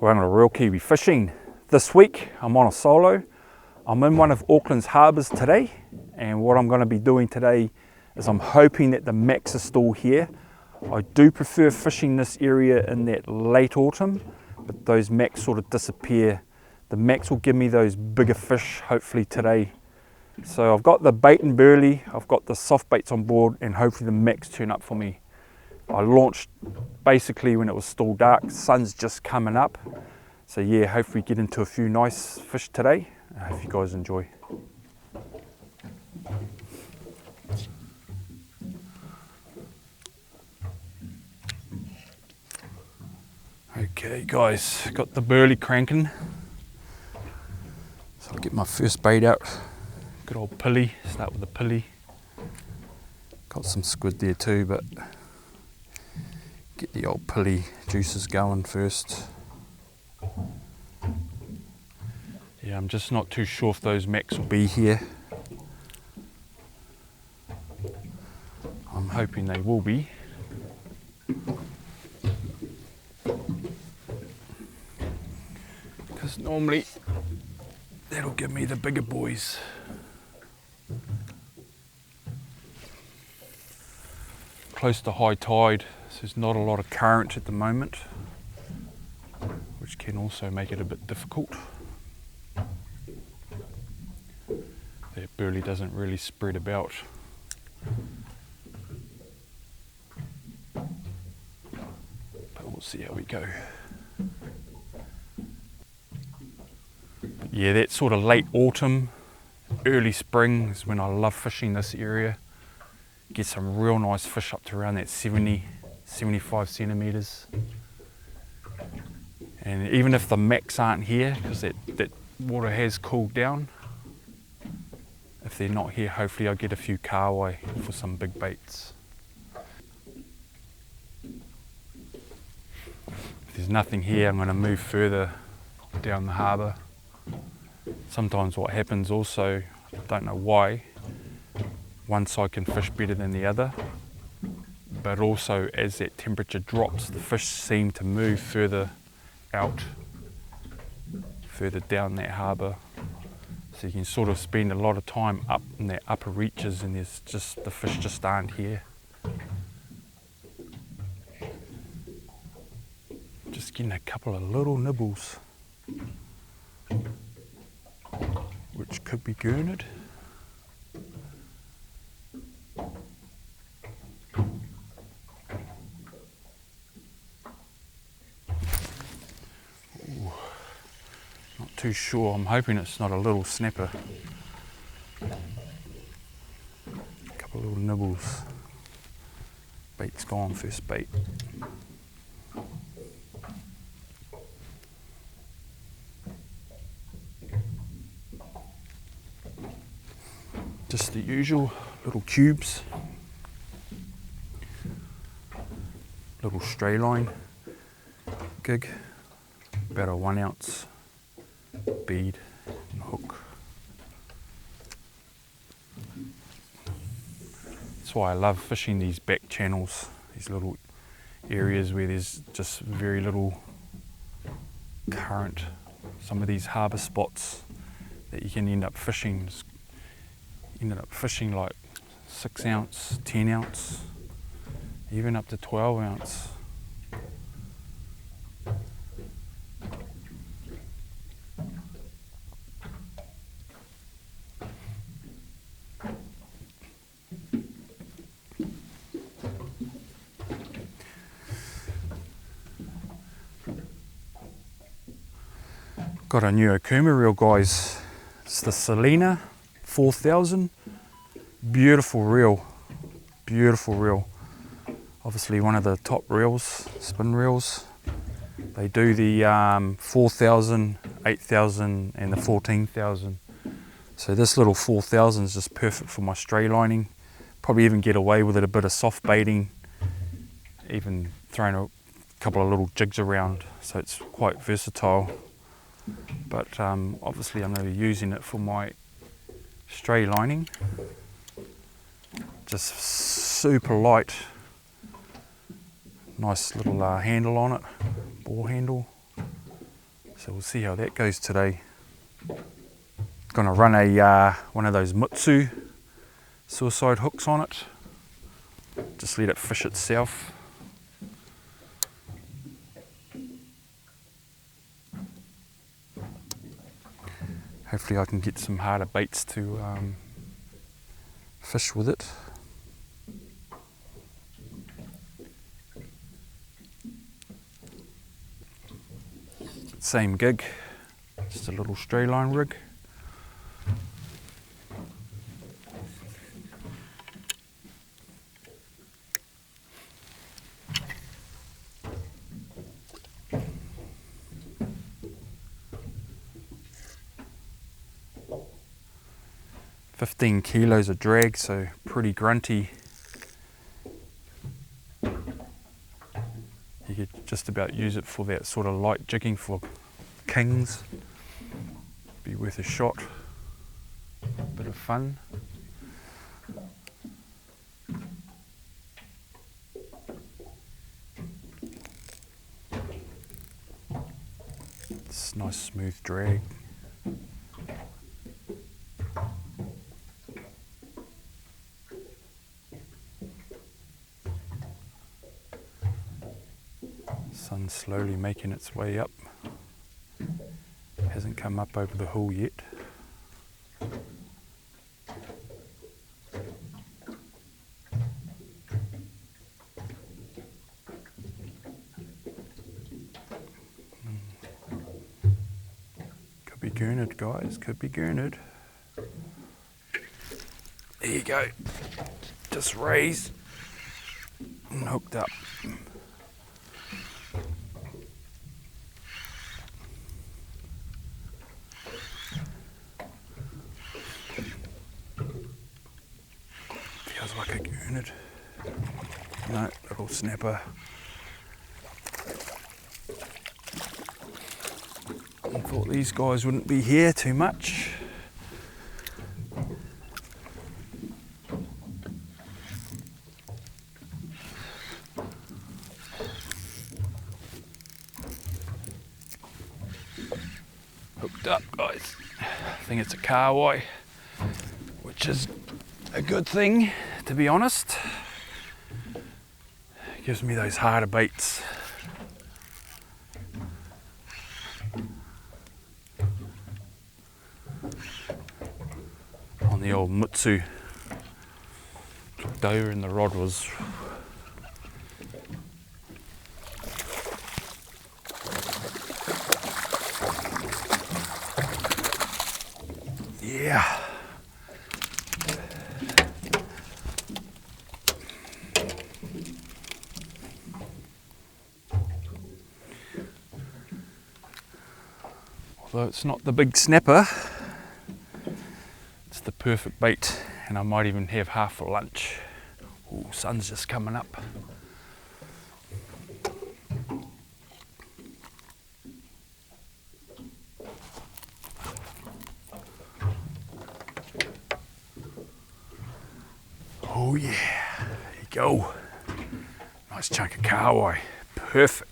We're on a Real Kiwi fishing. This week I'm on a solo. I'm in one of Auckland's harbours today, and what I'm going to be doing today is I'm hoping that the macs are still here. I do prefer fishing this area in that late autumn, but those macs sort of disappear. The macs will give me those bigger fish hopefully today. So I've got the bait and berley, I've got the soft baits on board, and hopefully the macs turn up for me. I launched basically when it was still dark, sun's just coming up. So yeah, hopefully get into a few nice fish today. I hope you guys enjoy. Okay guys, got the berley cranking. So I'll get my first bait out. Good old pilly, start with the pilly. Got some squid there too, but get the old pilly juices going first. Yeah, I'm just not too sure if those macs will be here. I'm hoping they will be. Because normally that'll give me the bigger boys. Close to high tide, so there's not a lot of current at the moment, which can also make it a bit difficult. That berley doesn't really spread about. But we'll see how we go. But yeah, that sort of late autumn, early spring is when I love fishing this area. Get some real nice fish up to around that 70, 75 centimetres. And even if the macs aren't here, because that water has cooled down, if they're not here, hopefully I'll get a few kahawai for some big baits. If there's nothing here, I'm going to move further down the harbour. Sometimes what happens also, I don't know why, one side can fish better than the other, but also as that temperature drops, the fish seem to move further out, further down that harbour. So you can sort of spend a lot of time up in the upper reaches and there's just, the fish just aren't here. Just getting a couple of little nibbles, which could be gurnard. Not too sure, I'm hoping it's not a little snapper. A couple of little nibbles. Bait's gone, first bait. Just the usual little cubes. Little stray line gig, about a 1 ounce bead and hook. That's why I love fishing these back channels, these little areas where there's just very little current. Some of these harbour spots that you can end up fishing, like 6 ounce, 10 ounce, even up to 12 ounce. Got a new Okuma reel, guys. It's the Selena 4000. Beautiful reel, beautiful reel. Obviously one of the top reels, spin reels. They do the 4000, 8000 and the 14,000. So this little 4000 is just perfect for my stray lining. Probably even get away with it a bit of soft baiting, even throwing a couple of little jigs around, so it's quite versatile. But obviously I'm going to be using it for my stray lining. Just super light, nice little handle on it, ball handle. So we'll see how that goes today. Going to run a one of those Mutsu suicide hooks on it. Just let it fish itself. Hopefully I can get some harder baits to fish with it. Same gig, just a little stray line rig. $15 kilos of drag, so pretty grunty. You could just about use it for that sort of light jigging for kings. Be worth a shot. Bit of fun. It's nice smooth drag. Sun's slowly making its way up. Hasn't come up over the hill yet. Could be gurnard, guys, could be gurnard. There you go. Just raised and hooked up. Feels like a gurnard. No, little snapper. I thought these guys wouldn't be here too much. Hooked up, guys. I think it's a kahawai, which is a good thing, to be honest. Gives me those harder baits. On the old Mutsu, looked over and the rod was yeah. Although it's not the big snapper, it's the perfect bait, and I might even have half for lunch. Ooh, sun's just coming up. Oh yeah, there you go. Nice chunk of kahawai, perfect.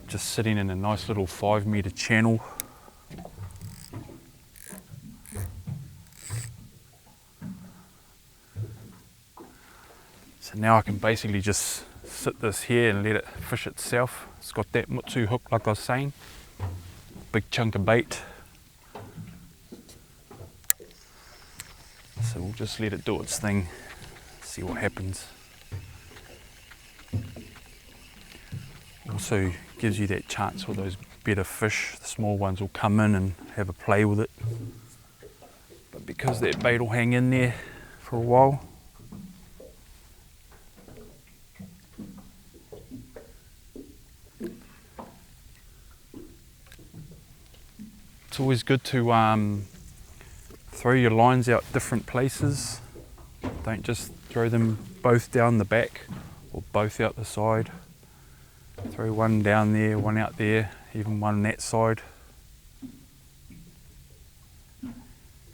Just sitting in a nice little 5-meter channel. So now I can basically just sit this here and let it fish itself. It's got that Mutsu hook like I was saying. Big chunk of bait. we'll just let it do its thing, see what happens. Also gives you that chance for those better fish, the small ones will come in and have a play with it. But because that bait will hang in there for a while, it's always good to throw your lines out different places. Don't just throw them both down the back or both out the side. Throw one down there, one out there, even one that side.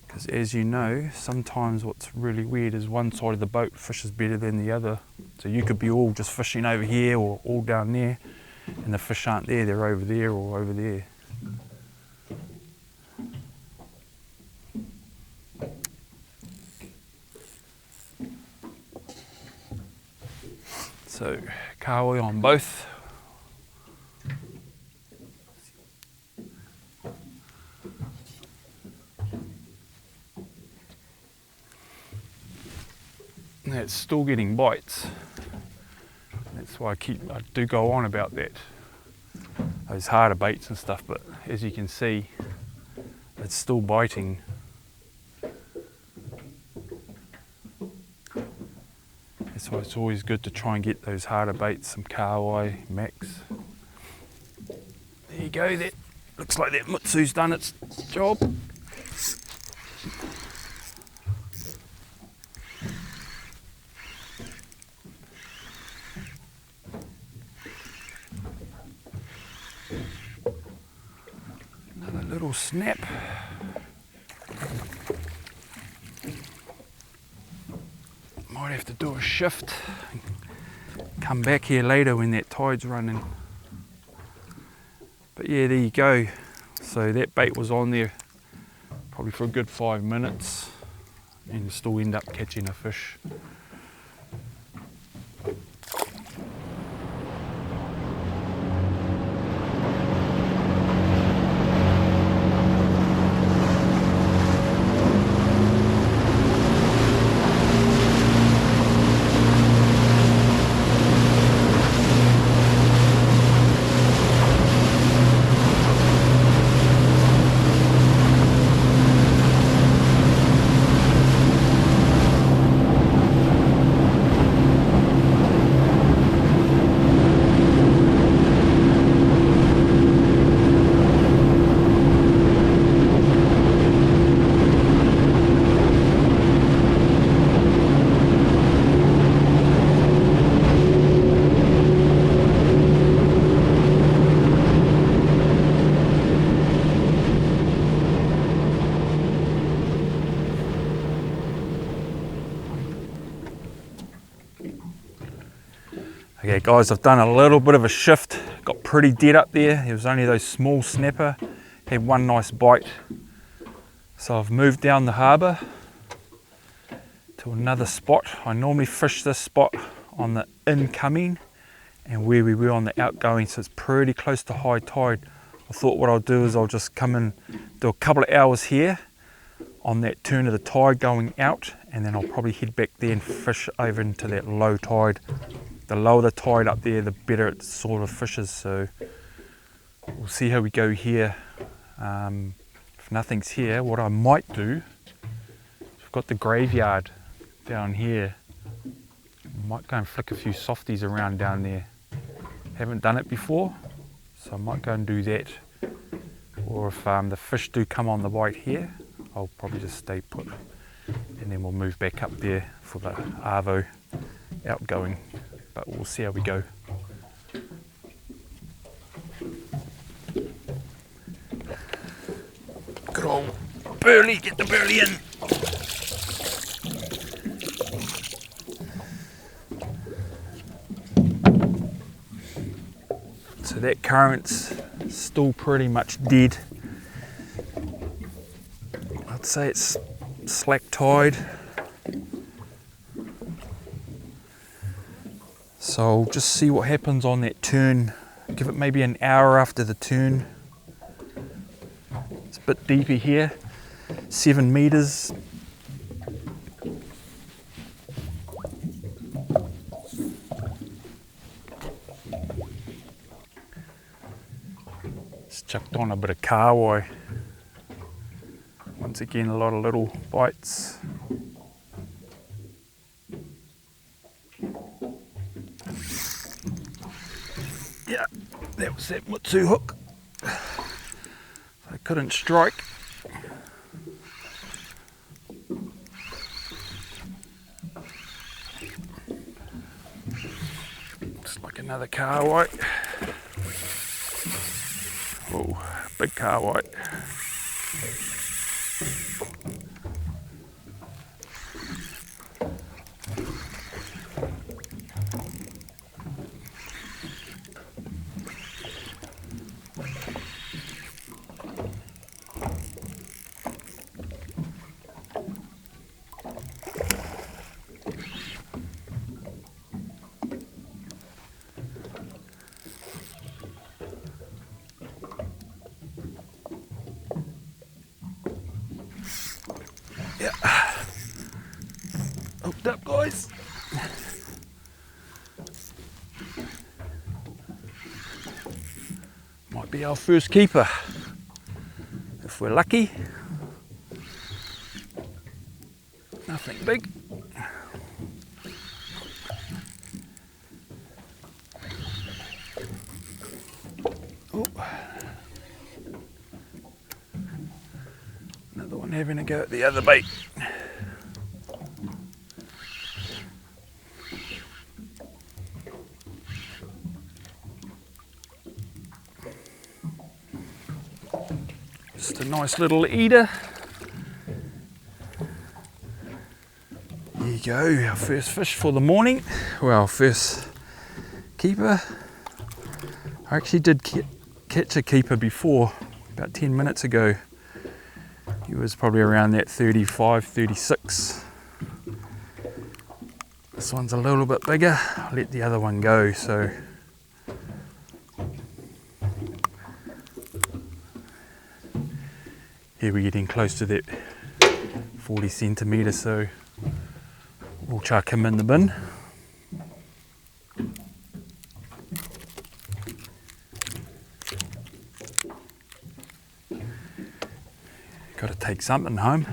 Because as you know, sometimes what's really weird is one side of the boat fishes better than the other. So you could be all just fishing over here or all down there, and the fish aren't there, they're over there or over there. So, kaoi on both. And it's still getting bites. That's why I do go on about that. Those harder baits and stuff, but as you can see, it's still biting. That's why it's always good to try and get those harder baits, some kaoi, max. There you go, that looks like that mutsu's done its job. Another little snap. Might have to do a shift, come back here later when that tide's running. But yeah, there you go. So that bait was on there probably for a good 5 minutes and still end up catching a fish. Okay guys, I've done a little bit of a shift, got pretty dead up there. There was only those small snapper, had one nice bite. So I've moved down the harbour to another spot. I normally fish this spot on the incoming and where we were on the outgoing, so it's pretty close to high tide. I thought what I'll do is I'll just come and do a couple of hours here on that turn of the tide going out, and then I'll probably head back there and fish over into that low tide. The lower the tide up there, the better it sort of fishes. So we'll see how we go here. If nothing's here, what I might do, we've got the graveyard down here. I might go and flick a few softies around down there. Haven't done it before, so I might go and do that. Or if the fish do come on the bite here, I'll probably just stay put. And then we'll move back up there for the arvo outgoing. But we'll see how we go. Good old burley, get the burley in. So that current's still pretty much dead. I'd say it's slack tide. So I'll just see what happens on that turn. Give it maybe an hour after the turn. It's a bit deeper here, 7 meters. Just chucked on a bit of kahawai. Once again, a lot of little bites. Yeah, that was that mutsu hook. I couldn't strike. Looks like another kahawai. Oh, big kahawai. Yeah, hooked up, guys. Might be our first keeper, if we're lucky. Nothing big. Oh. Another one having a go at the other bait. Just a nice little eater. There you go, our first fish for the morning. Well, first keeper. I actually did catch a keeper before, about 10 minutes ago. He was probably around that 35, 36. This one's a little bit bigger. I'll let the other one go, so. Here we're getting close to that 40 centimetres, so we'll chuck him in the bin. Got to take something home.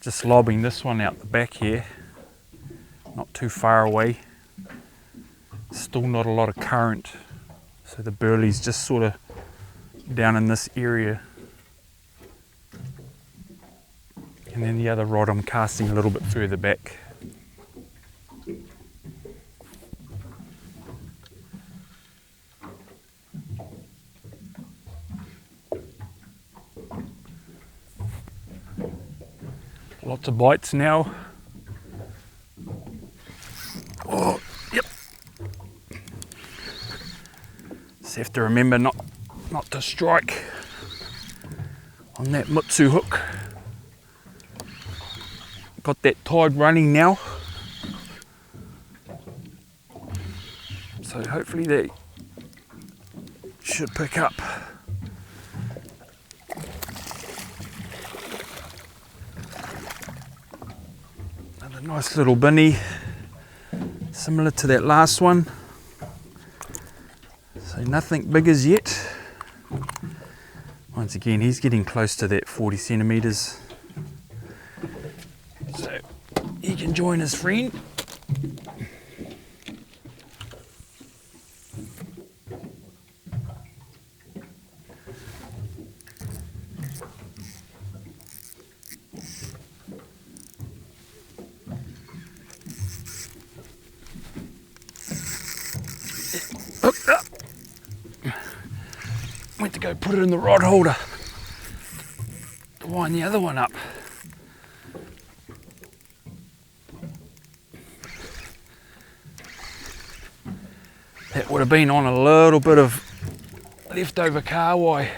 Just lobbing this one out the back here, not too far away. Still not a lot of current, so the berley's just sort of down in this area. And then the other rod I'm casting a little bit further back. Lots of bites now. Oh, yep. Just have to remember not to strike on that mutsu hook. Got that tide running now. So hopefully they should pick up. Another nice little binny, similar to that last one. So nothing big as yet. Once again, he's getting close to that 40 centimetres. So he can join his friend. Hooked up. Went to go put it in the rod holder to wind the other one up. That would have been on a little bit of leftover kahawai,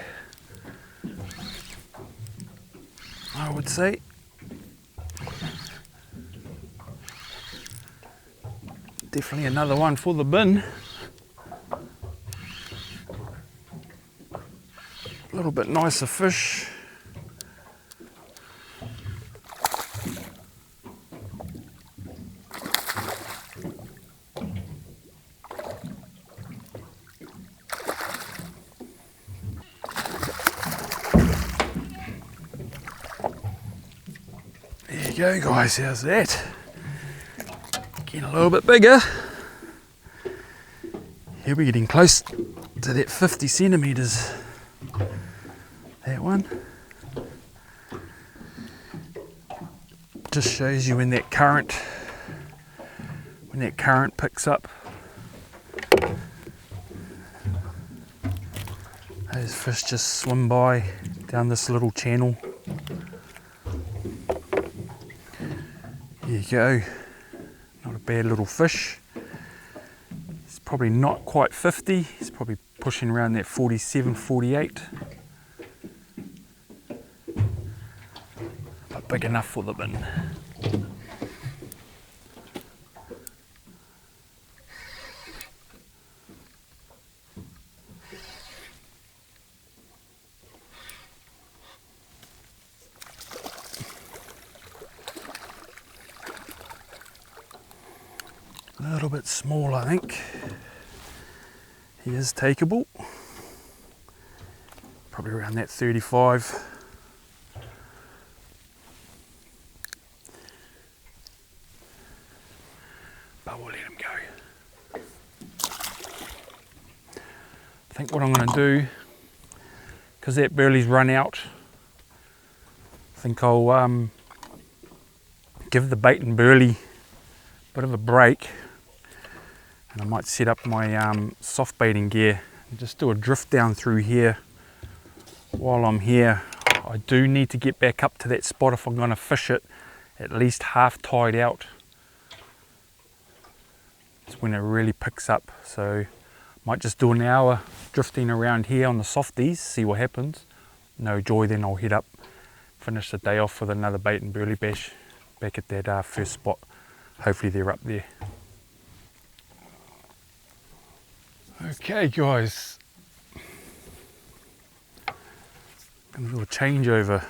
I would say. Definitely another one for the bin. A little bit nicer fish. go guys, how's that? Getting a little bit bigger. Here we're getting close to that 50 centimetres. That one. Just shows you when that current picks up. Those fish just swim by down this little channel. There you go. Not a bad little fish. It's probably not quite 50. He's probably pushing around that 47, 48. But big enough for the bin. A little bit small, I think. He is takeable. Probably around that 35. But we'll let him go. I think what I'm going to do, because that berley's run out, I think I'll give the bait and berley a bit of a break. And I might set up my soft baiting gear and just do a drift down through here while I'm here. I do need to get back up to that spot if I'm going to fish it at least half tied out. It's when it really picks up. So I might just do an hour drifting around here on the softies, see what happens. No joy, then I'll head up, finish the day off with another bait and berley bash back at that first spot. Hopefully they're up there. Okay guys, gonna do a changeover.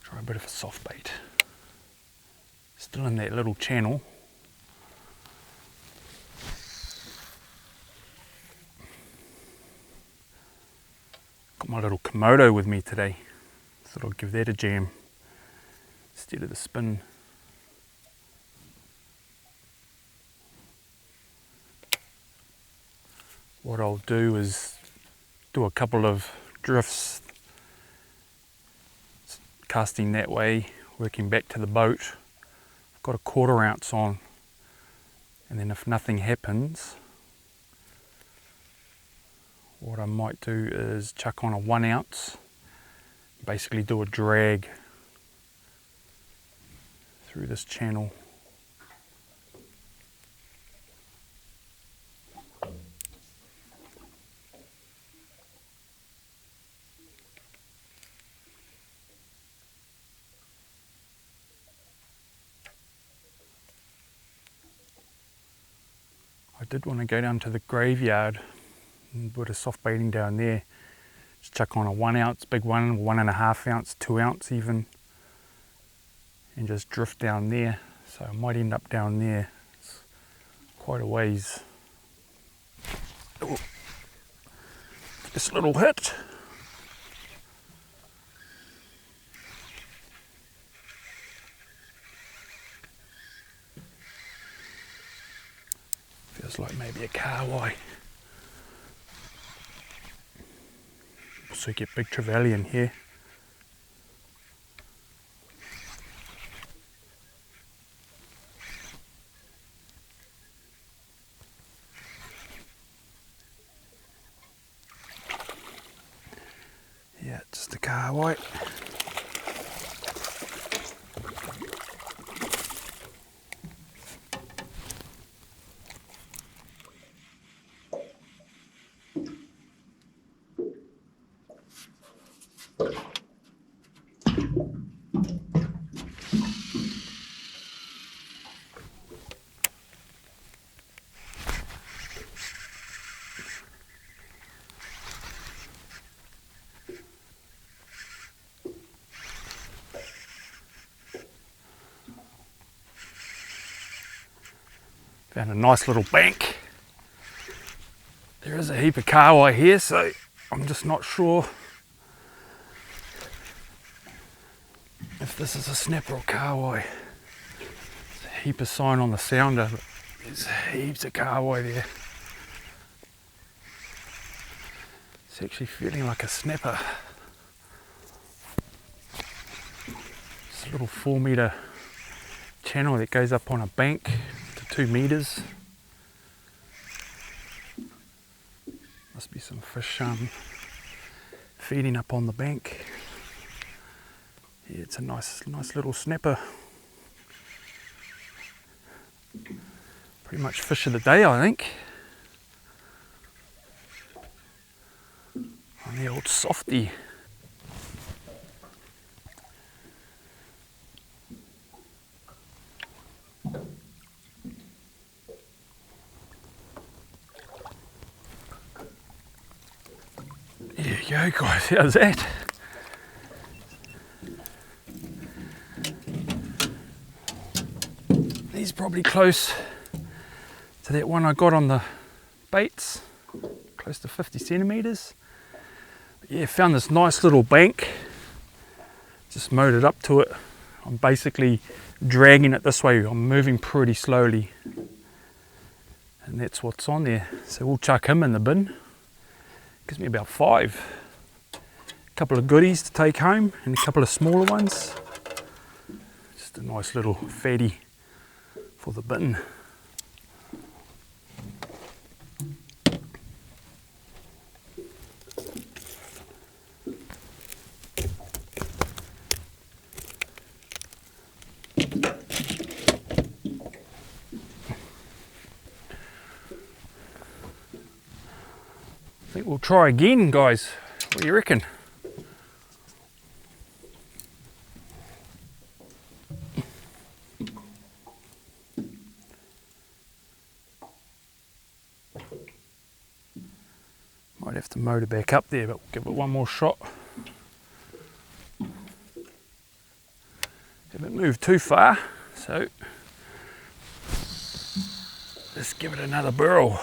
Try a bit of a soft bait. Still in that little channel. Got my little Komodo with me today. Thought I'd give that a jam instead of the spin. What I'll do is do a couple of drifts, casting that way, working back to the boat. I've got a 1/4 ounce on, and then if nothing happens, what I might do is chuck on a 1 ounce, basically do a drag through this channel. I did want to go down to the graveyard and put a soft baiting down there. Just chuck on a 1 ounce, big one, 1.5 ounce, 2 ounce even, and just drift down there. So I might end up down there. It's quite a ways. Ooh. This little hit. Feels like maybe a kahawai. Also get big trevally in here. Yeah, just a kahawai. Found a nice little bank. There is a heap of kahawai here, so I'm just not sure if if this is a snapper or kahawai. There's a heap of sign on the sounder, but there's heaps of kahawai there. It's actually feeling like a snapper. It's a little 4 metre channel that goes up on a bank to 2 metres. Must be some fish feeding up on the bank. Yeah, it's a nice little snapper. Pretty much fish of the day, I think. On the old softie. There you go, guys, how's that? He's probably close to that one I got on the baits, close to 50 centimetres. Yeah, found this nice little bank, just mowed it up to it. I'm basically dragging it this way, I'm moving pretty slowly, and that's what's on there. So we'll chuck him in the bin. Gives me about 5. A couple of goodies to take home and a couple of smaller ones. Just a nice little fatty for the bin. I think we'll try again, guys. What do you reckon? Might have to motor back up there, but we'll give it one more shot. Haven't moved too far, so let's give it another burrow.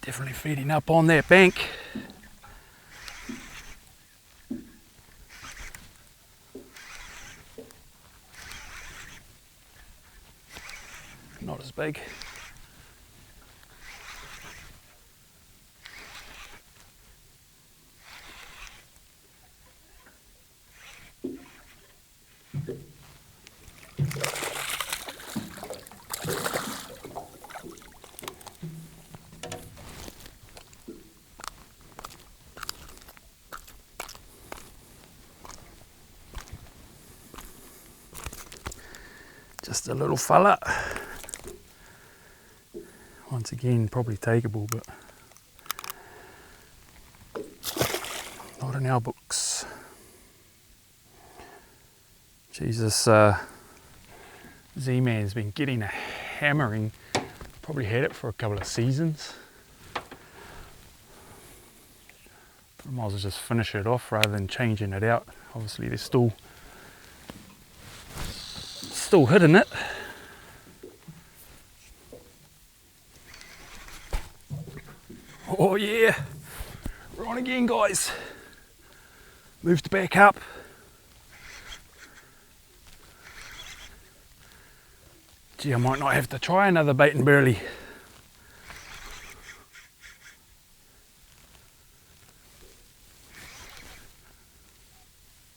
Definitely feeding up on that bank. Not as big. Just a little fella. Once again, probably takeable, but not in our books. Jesus, Z-Man's been getting a hammering. Probably had it for a couple of seasons. I might as well just finish it off rather than changing it out. Obviously, there's still hitting it. Oh yeah, we're on again, guys. Moved back up. Gee, I might not have to try another bait and berley.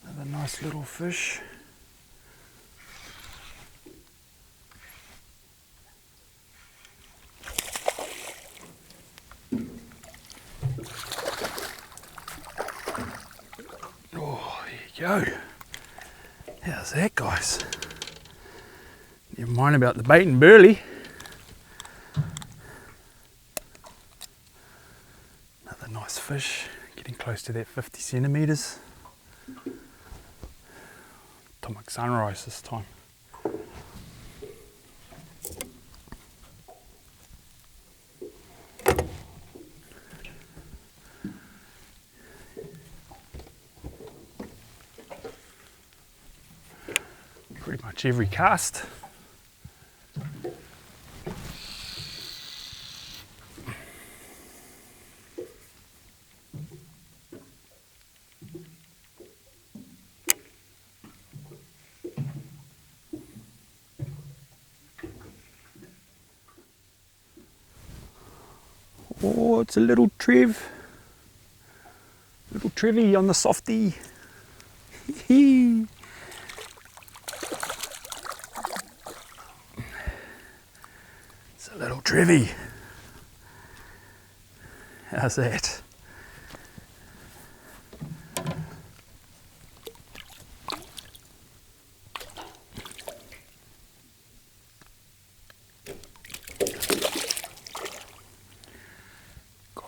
Another nice little fish. Go. How's that, guys? Never mind about the bait and berley. this fish, getting close to that 50 centimetres. Atomic sunrise this time. Pretty much every cast. Oh, it's a little trev. Little trevy on the softie. It's a little trevy. How's that?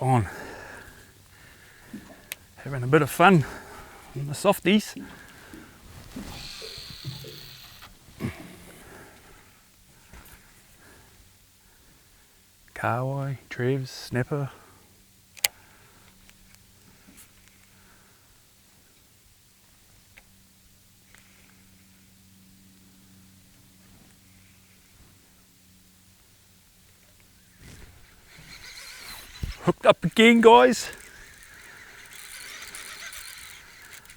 On having a bit of fun on the softies. Kawai, trevs, snapper. Hooked up again, guys.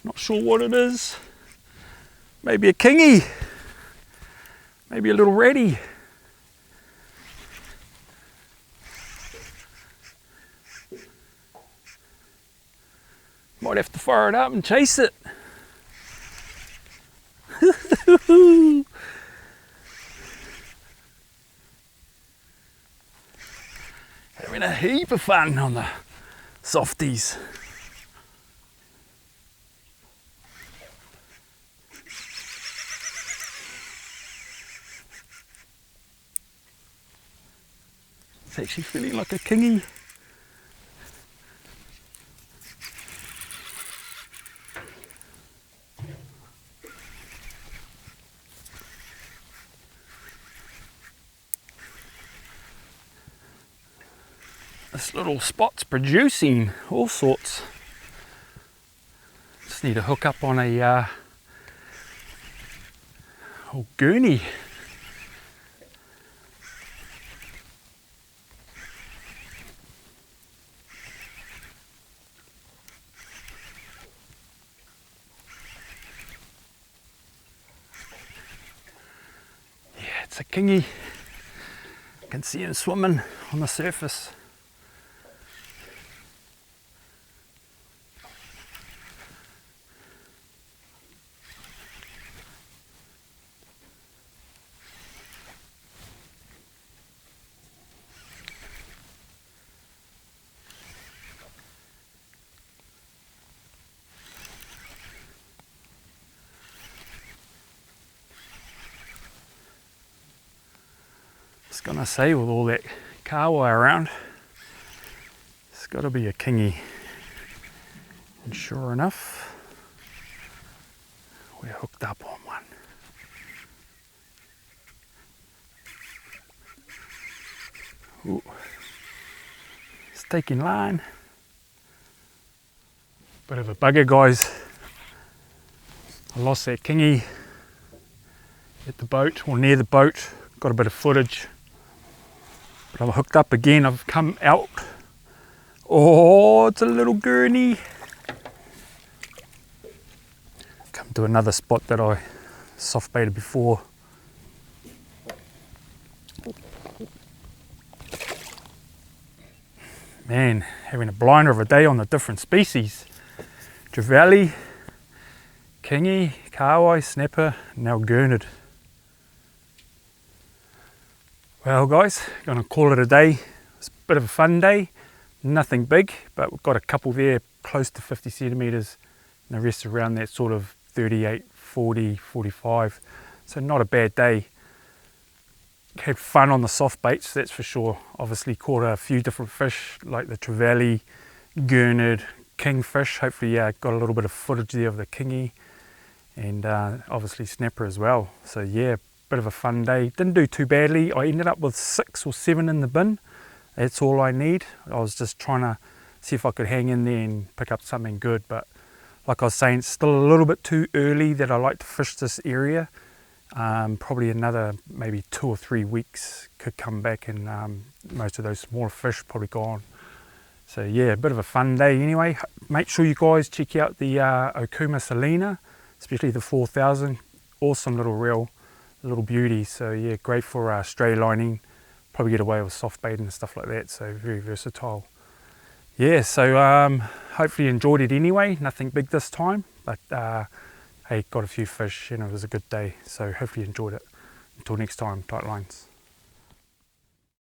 Not sure what it is. Maybe a kingy. Maybe a little ratty. Might have to fire it up and chase it. Having a heap of fun on the softies. It's actually feeling like a kingy. This little spot's producing all sorts. Just need to hook up on a old gurney. Yeah, it's a kingy. I can see him swimming on the surface. I was gonna say, with all that kawai around, it's got to be a kingy. And sure enough, we're hooked up on one. Ooh. It's taking line. Bit of a bugger, guys. I lost that kingy at the boat, or near the boat. Got a bit of footage. But I'm hooked up again. I've come out. Oh, it's a little gurney. Come to another spot that I soft baited before. Man, having a blinder of a day on the different species. Trevally, kingy, kawai, snapper, now gurned. Well guys, gonna call it a day. It's a bit of a fun day, nothing big, but we've got a couple there close to 50 centimetres and the rest around that sort of 38, 40, 45. So not a bad day. Had fun on the soft baits, that's for sure. Obviously caught a few different fish like the trevally, gurnard kingfish. Hopefully got a little bit of footage there of the kingy, and obviously snapper as well. So yeah, bit of a fun day. Didn't do too badly. I ended up with 6 or 7 in the bin. That's all I need. I was just trying to see if I could hang in there and pick up something good, but like I was saying, it's still a little bit too early that I like to fish this area. Probably another maybe 2 or 3 weeks could come back, and most of those smaller fish probably gone. So yeah, a bit of a fun day anyway. Make sure you guys check out the Okuma Salina, especially the 4000. Awesome little reel, little beauty. So yeah, great for stray lining. Probably get away with soft bait and stuff like that. So very versatile. Yeah, so hopefully you enjoyed it anyway. Nothing big this time, but hey, got a few fish and it was a good day. So hopefully you enjoyed it. Until next time, tight lines.